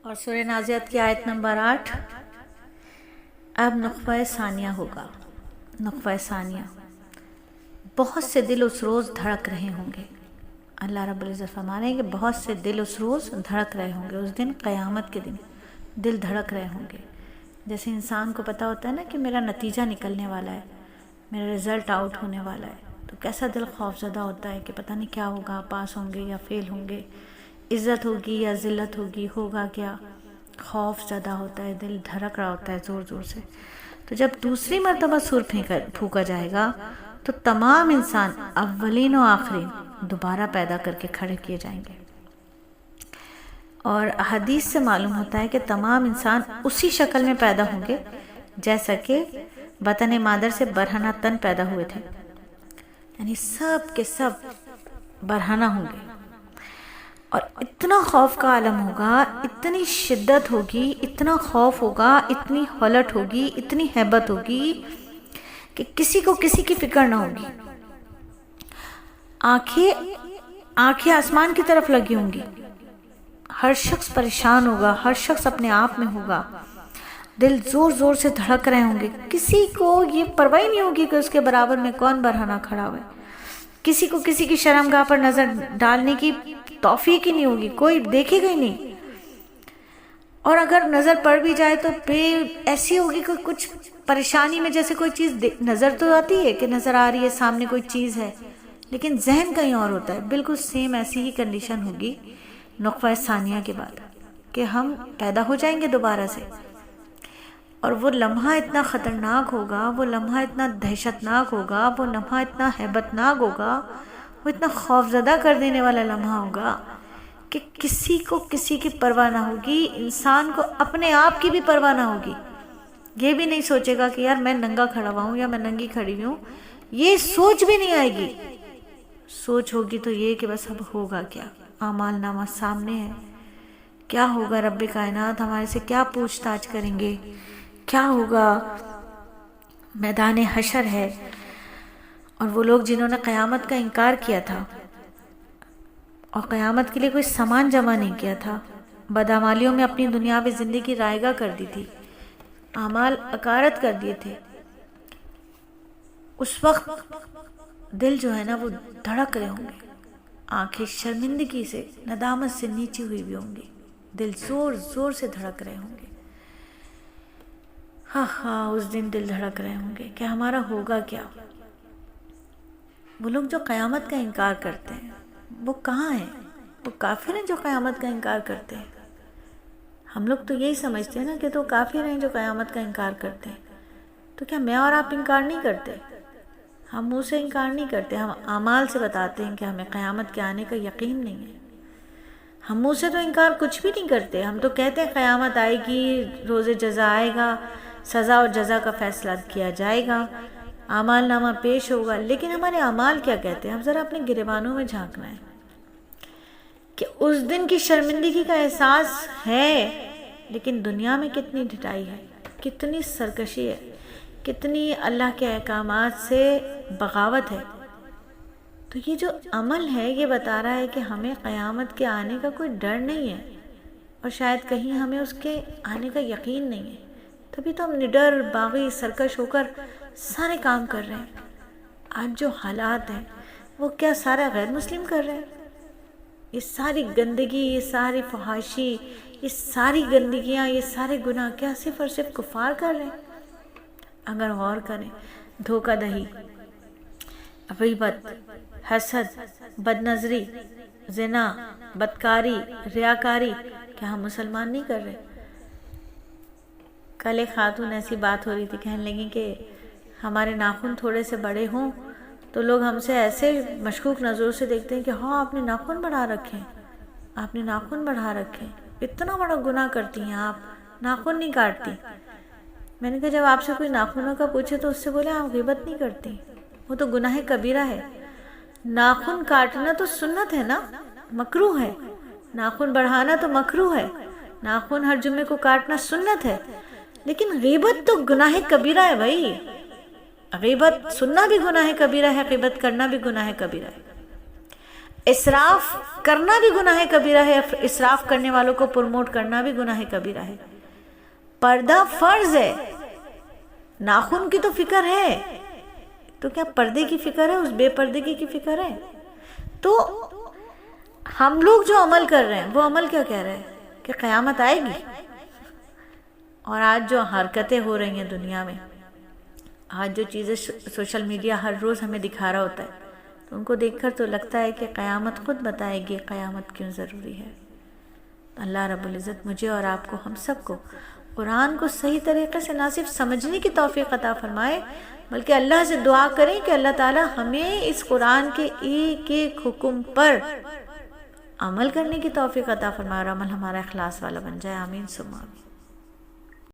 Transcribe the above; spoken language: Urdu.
اور سورہ نازعات کی آیت نمبر 8، اب نقفہ ثانیہ ہوگا۔ نقفہ ثانیہ، بہت سے دل اس روز دھڑک رہے ہوں گے۔ اللہ رب العزت فرما رہے ہیں کہ بہت سے دل اس روز دھڑک رہے ہوں گے، اس دن قیامت کے دن دل دھڑک رہے ہوں گے۔ جیسے انسان کو پتہ ہوتا ہے نا کہ میرا نتیجہ نکلنے والا ہے، میرا رزلٹ آؤٹ ہونے والا ہے، تو کیسا دل خوف زدہ ہوتا ہے کہ پتہ نہیں کیا ہوگا، پاس ہوں گے یا فیل ہوں گے، عزت ہوگی یا ذلت ہوگی، ہوگا کیا، خوف زدہ ہوتا ہے، دل دھڑک رہا ہوتا ہے زور زور سے۔ تو جب دوسری مرتبہ سور پھونکا جائے گا تو تمام انسان اولین و آخرین دوبارہ پیدا کر کے کھڑے کیے جائیں گے، اور حدیث سے معلوم ہوتا ہے کہ تمام انسان اسی شکل میں پیدا ہوں گے جیسا کہ بطن مادر سے برہنہ تن پیدا ہوئے تھے، یعنی سب کے سب برہنہ ہوں گے، اور اتنا خوف کا عالم ہوگا، اتنی شدت ہوگی، اتنا خوف ہوگا، اتنی ہولٹ ہوگی، اتنی ہیبت ہوگی کہ کسی کو کسی کی فکر نہ ہوگی۔ آنکھیں آسمان کی طرف لگی ہوں گی، ہر شخص پریشان ہوگا، ہر شخص اپنے آپ میں ہوگا، دل زور زور سے دھڑک رہے ہوں گے، کسی کو یہ پرواہ نہیں ہوگی کہ اس کے برابر میں کون برہنہ کھڑا ہوا ہے، کسی کو کسی کی شرمگاہ پر نظر ڈالنے کی توفیق ہی نہیں ہوگی، کوئی دیکھے گا ہی نہیں، اور اگر نظر پڑ بھی جائے تو ایسی ہوگی کہ کچھ پریشانی میں جیسے کوئی چیز نظر تو آتی ہے کہ نظر آ رہی ہے سامنے کوئی چیز ہے، لیکن ذہن کہیں اور ہوتا ہے۔ بالکل سیم ایسی ہی کنڈیشن ہوگی نقفہ ثانیہ کے بعد کہ ہم پیدا ہو جائیں گے دوبارہ سے، اور وہ لمحہ اتنا خطرناک ہوگا، وہ لمحہ اتنا دہشتناک ہوگا، وہ لمحہ اتنا ہیبت ناک ہوگا، وہ اتنا خوفزدہ کر دینے والا لمحہ ہوگا کہ کسی کو کسی کی پرواہ نہ ہوگی، انسان کو اپنے آپ کی بھی پرواہ نہ ہوگی، یہ بھی نہیں سوچے گا کہ یار میں ننگا کھڑا ہوا ہوں یا میں ننگی کھڑی ہوئی ہوں، یہ سوچ بھی نہیں آئے گی۔ سوچ ہوگی تو یہ کہ بس اب ہوگا کیا، اعمال نامہ سامنے ہے، کیا ہوگا، رب کائنات ہمارے سے کیا پوچھ تاچھ کریں گے، کیا ہوگا، میدان حشر ہے، اور وہ لوگ جنہوں نے قیامت کا انکار کیا تھا اور قیامت کے لیے کوئی سامان جمع نہیں کیا تھا، بدعمالیوں میں اپنی دنیاوی زندگی رائگاں کر دی تھی، اعمال اکارت کر دیے تھے، اس وقت دل جو ہے نا وہ دھڑک رہے ہوں گے، آنکھیں شرمندگی سے، ندامت سے نیچی ہوئی بھی ہوں گی، دل زور زور سے دھڑک رہے ہوں گے۔ ہاں اس دن دل دھڑک رہے ہوں گے کہ ہمارا ہوگا کیا۔ وہ لوگ جو قیامت کا انکار کرتے ہیں وہ کہاں ہیں؟ وہ کافر ہیں جو قیامت کا انکار کرتے ہیں۔ ہم لوگ تو یہی سمجھتے ہیں نا کہ تو کافر ہیں جو قیامت کا انکار کرتے ہیں، تو کیا میں اور آپ انکار نہیں کرتے؟ ہم منہ سے انکار نہیں کرتے، ہم اعمال سے بتاتے ہیں کہ ہمیں قیامت کے آنے کا یقین نہیں ہے۔ ہم منہ سے تو انکار کچھ بھی نہیں کرتے، ہم تو کہتے ہیں قیامت آئے گی، روز جزا آئے گا، سزا اور جزا کا فیصلہ کیا جائے گا، اعمال نامہ پیش ہوگا، لیکن ہمارے اعمال کیا کہتے ہیں؟ ہم ذرا اپنے گریبانوں میں جھانکنا ہے کہ اس دن کی شرمندگی کا احساس ہے، لیکن دنیا میں کتنی ڈھٹائی ہے، کتنی سرکشی ہے، کتنی اللہ کے احکامات سے بغاوت ہے۔ تو یہ جو عمل ہے یہ بتا رہا ہے کہ ہمیں قیامت کے آنے کا کوئی ڈر نہیں ہے، اور شاید کہیں ہمیں اس کے آنے کا یقین نہیں ہے، تبھی تو ہم نڈر، باغی، سرکش ہو کر سارے کام کر رہے ہیں۔ آج جو حالات ہیں وہ کیا سارا غیر مسلم کر رہے ہیں؟ یہ ساری گندگی، یہ ساری فحاشی، یہ ساری گندگیاں، یہ سارے گناہ کیا صرف اور صرف کفار کر رہے ہیں؟ اگر غور کریں، دھوکہ دہی، غیبت، حسد، بد نظری، زنا، بدکاری، ریاکاری، کیا ہم مسلمان نہیں کر رہے؟ کل ایک خاتون ایسی بات ہو رہی تھی، کہنے لگی کہ ہمارے ناخن تھوڑے سے بڑے ہوں تو لوگ ہم سے ایسے مشکوک نظروں سے دیکھتے ہیں کہ ہاں آپ نے ناخن بڑھا رکھے ہیں، آپ نے ناخن بڑھا رکھے ہیں، اتنا بڑا گناہ کرتی ہیں آپ، ناخن نہیں کاٹتی۔ میں نے کہا جب آپ سے کوئی ناخنوں کا پوچھے تو اس سے بولے آپ غیبت نہیں کرتی، وہ تو گناہ کبیرہ ہے۔ ناخن کاٹنا تو سنت ہے نا، مکروہ ہے، ناخن بڑھانا تو مکروہ ہے، ناخن ہر جمعے کو کاٹنا سنت ہے، لیکن غیبت تو گناہ کبیرہ ہے بھائی، غیبت سننا بھی گناہ کبیرہ ہے، غیبت کرنا بھی گناہ کبیرہ ہے۔ اسراف کرنا بھی گناہ کبیرہ ہے، اسراف کرنے والوں کو پروموٹ کرنا بھی گناہ کبیرہ ہے۔ پردہ فرض ہے، ناخن کی تو فکر ہے، تو کیا پردے کی فکر ہے، اس بے پردگی کی فکر ہے؟ تو ہم لوگ جو عمل کر رہے ہیں وہ عمل کیا کہہ رہے ہیں کہ قیامت آئے گی۔ اور آج جو حرکتیں ہو رہی ہیں دنیا میں، آج جو چیزیں سوشل میڈیا ہر روز ہمیں دکھا رہا ہوتا ہے، تو ان کو دیکھ کر تو لگتا ہے کہ قیامت خود بتائے گی قیامت کیوں ضروری ہے۔ اللہ رب العزت مجھے اور آپ کو، ہم سب کو قرآن کو صحیح طریقے سے نہ صرف سمجھنے کی توفیق عطا فرمائے، بلکہ اللہ سے دعا کریں کہ اللہ تعالی ہمیں اس قرآن کے ایک ایک حکم پر عمل کرنے کی توفیق عطا فرمائے اور عمل ہمارا اخلاص والا بن جائے۔ آمین ثم آمین۔